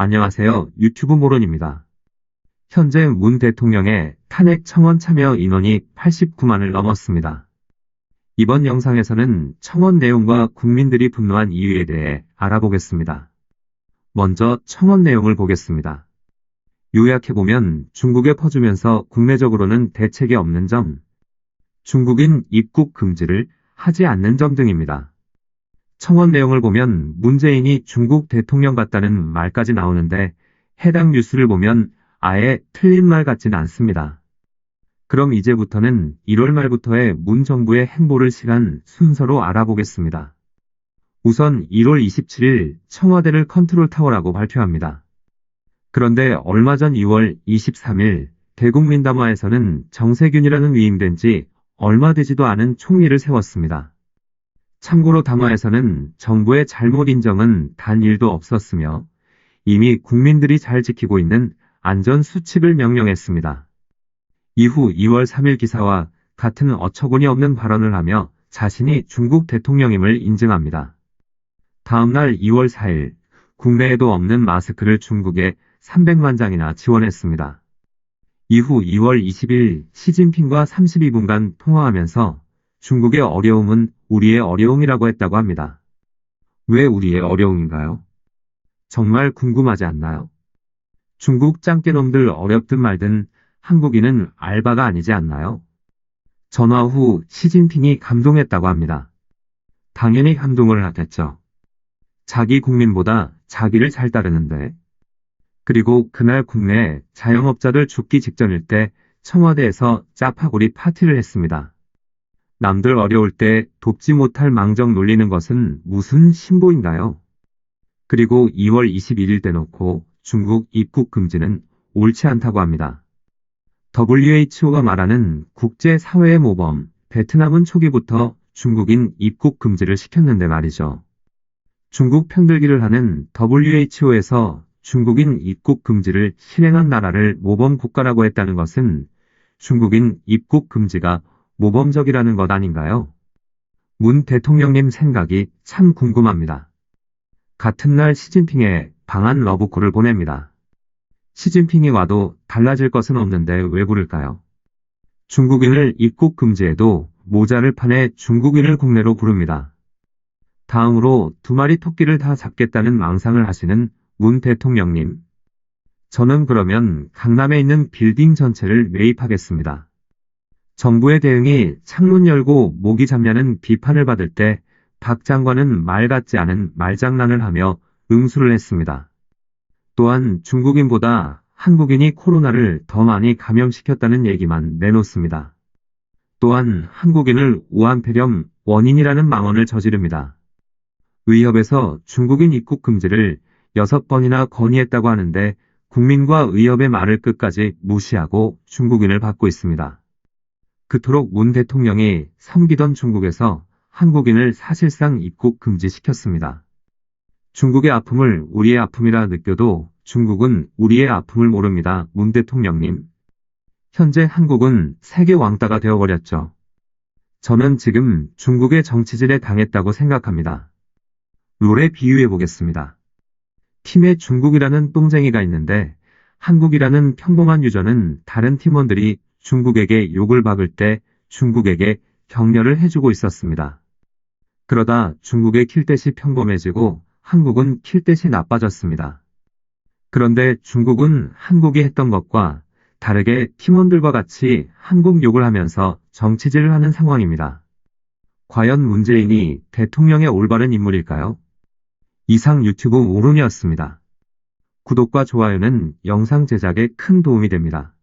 안녕하세요. 유튜브 모론입니다. 현재 문 대통령의 탄핵 청원 참여 인원이 89만을 넘었습니다. 이번 영상에서는 청원 내용과 국민들이 분노한 이유에 대해 알아보겠습니다. 먼저 청원 내용을 보겠습니다. 요약해보면 중국에 퍼주면서 국내적으로는 대책이 없는 점, 중국인 입국 금지를 하지 않는 점 등입니다. 청원 내용을 보면 문재인이 중국 대통령 같다는 말까지 나오는데 해당 뉴스를 보면 아예 틀린 말 같지는 않습니다. 그럼 이제부터는 1월 말부터의 문 정부의 행보를 시간 순서로 알아보겠습니다. 우선 1월 27일 청와대를 컨트롤타워라고 발표합니다. 그런데 얼마 전 2월 23일 대국민담화에서는 정세균이라는 위임된 지 얼마 되지도 않은 총리를 세웠습니다. 참고로 담화에서는 정부의 잘못 인정은 단 1도 없었으며 이미 국민들이 잘 지키고 있는 안전수칙을 명령했습니다. 이후 2월 3일 기사와 같은 어처구니 없는 발언을 하며 자신이 중국 대통령임을 인증합니다. 다음날 2월 4일 국내에도 없는 마스크를 중국에 300만 장이나 지원했습니다. 이후 2월 20일 시진핑과 32분간 통화하면서 중국의 어려움은 우리의 어려움이라고 했다고 합니다. 왜 우리의 어려움인가요? 정말 궁금하지 않나요? 중국 짱깨놈들 어렵든 말든 한국인은 알바가 아니지 않나요? 전화 후 시진핑이 감동했다고 합니다. 당연히 감동을 하겠죠. 자기 국민보다 자기를 잘 따르는데. 그리고 그날 국내 자영업자들 죽기 직전일 때 청와대에서 짜파구리 파티를 했습니다. 남들 어려울 때 돕지 못할 망정 놀리는 것은 무슨 신보인가요? 그리고 2월 21일 대놓고 중국 입국 금지는 옳지 않다고 합니다. WHO가 말하는 국제사회의 모범, 베트남은 초기부터 중국인 입국 금지를 시켰는데 말이죠. 중국 편들기를 하는 WHO에서 중국인 입국 금지를 실행한 나라를 모범 국가라고 했다는 것은 중국인 입국 금지가 모범적이라는 것 아닌가요? 문 대통령님 생각이 참 궁금합니다. 같은 날 시진핑에 방한 러브콜을 보냅니다. 시진핑이 와도 달라질 것은 없는데 왜 부를까요? 중국인을 입국 금지해도 모자를 파내 중국인을 국내로 부릅니다. 다음으로 2마리 토끼를 다 잡겠다는 망상을 하시는 문 대통령님. 저는 그러면 강남에 있는 빌딩 전체를 매입하겠습니다. 정부의 대응이 창문 열고 모기 잡냐는 비판을 받을 때 박 장관은 말 같지 않은 말장난을 하며 응수를 했습니다. 또한 중국인보다 한국인이 코로나를 더 많이 감염시켰다는 얘기만 내놓습니다. 또한 한국인을 우한폐렴 원인이라는 망언을 저지릅니다. 의협에서 중국인 입국 금지를 6번이나 건의했다고 하는데 국민과 의협의 말을 끝까지 무시하고 중국인을 받고 있습니다. 그토록 문 대통령이 섬기던 중국에서 한국인을 사실상 입국 금지시켰습니다. 중국의 아픔을 우리의 아픔이라 느껴도 중국은 우리의 아픔을 모릅니다. 문 대통령님. 현재 한국은 세계 왕따가 되어버렸죠. 저는 지금 중국의 정치질에 당했다고 생각합니다. 롤에 비유해보겠습니다. 팀에 중국이라는 똥쟁이가 있는데 한국이라는 평범한 유저는 다른 팀원들이 중국에게 욕을 박을 때 중국에게 격려를 해주고 있었습니다. 그러다 중국의 킬댓이 평범해지고 한국은 킬댓이 나빠졌습니다. 그런데 중국은 한국이 했던 것과 다르게 팀원들과 같이 한국 욕을 하면서 정치질을 하는 상황입니다. 과연 문재인이 대통령의 올바른 인물일까요? 이상 유튜브 오론이었습니다. 구독과 좋아요는 영상 제작에 큰 도움이 됩니다.